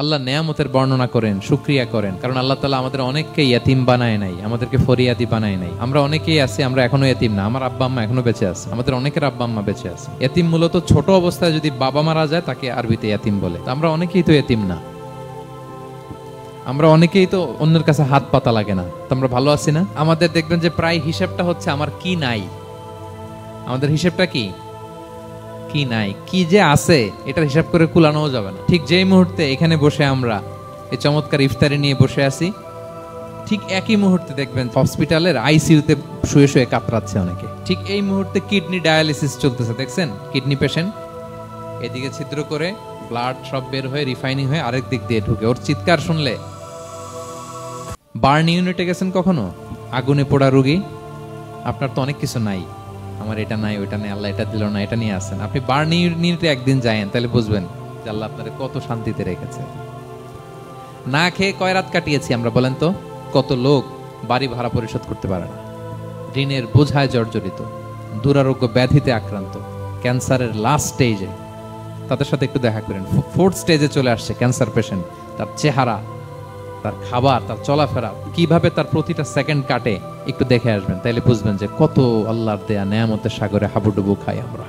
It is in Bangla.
আল্লাহ নেয়ামতের বর্ণনা করেন, শুকরিয়া করেন, কারণ আল্লাহ তাআলা আমাদের অনেককে ইয়তীম বানায় নাই, আমাদেরকে ফরিয়াদি বানায় নাই। আমরা অনেকেই আছি, আমরা এখনো ইয়তীম না, আমার আব্বা আম্মা এখনো বেঁচে আছে, আমাদের অনেকের আব্বা আম্মা বেঁচে আছে। ইয়তীম মূলত ছোট অবস্থায় যদি বাবা মারা যায় তাকে আরবিতে ইয়তীম বলে। আমরা অনেকেই তো ইয়তীম না, আমরা অনেকেই তো অন্যের কাছে হাত পাতা লাগে না, তো আমরা ভালো আছি না? আমাদের দেখবেন যে প্রায় হিসাবটা হচ্ছে আমার কি নাই, আমাদের হিসাবটা কি কি নাই, কি যে আছে এটার হিসাব করে কুলানোও যাবে না। ঠিক যেই মুহূর্তে এখানে বসে আমরা এই চমৎকার ইফতারি নিয়ে বসে আছি, ঠিক একই মুহূর্তে দেখবেন হসপিটালের আইসিইউতে শুয়ে শুয়ে কাতরাচ্ছে অনেকে। ঠিক এই মুহূর্তে কিডনি ডায়ালিসিস চলতেছে, দেখছেন? কিডনি পেশেন্ট এদিকে ছিদ্র করে ব্লাড সব বের হয়ে রিফাইনিং হয়ে আরেক দিক দিয়ে ঢুকে, ওর চিৎকার শুনলে। বার্ন ইউনিটে গেছেন কখনো? আগুনে পোড়া রোগী, আপনার তো অনেক কিছু নাই, আমার এটা নাই, ওইটা নেই, আল্লাহ এটা দিল না, এটা নিয়ে আসেন। আপনি বার্ন ইউনিটে একদিন যায়েন, তাহলে বুঝবেন যে আল্লাহ আপনাদের কত শান্তিতে রেখেছে। না খেয়ে কয় রাত কাটিয়েছি আমরা, বলেন তো? কত লোক বাড়ি ভাড়া পরিশোধ করতে পারে না, ঋণের বোঝায় জর্জরিত, দুরারোগ্য ব্যাধিতে আক্রান্ত, ক্যান্সারের লাস্ট স্টেজে। তাদের সাথে একটু দেখা করেন, ফোর্থ স্টেজে চলে আসছে ক্যান্সার পেশেন্ট। তার চেহারা, তার খাবার, তার চলাফেরা, কিভাবে তার প্রতিটা সেকেন্ড কাটে, একটু দেখে আসবেন, তাইলে বুঝবেন যে কত আল্লাহর দেয়া নেয়ামতের সাগরে হাবুডুবু খাই আমরা।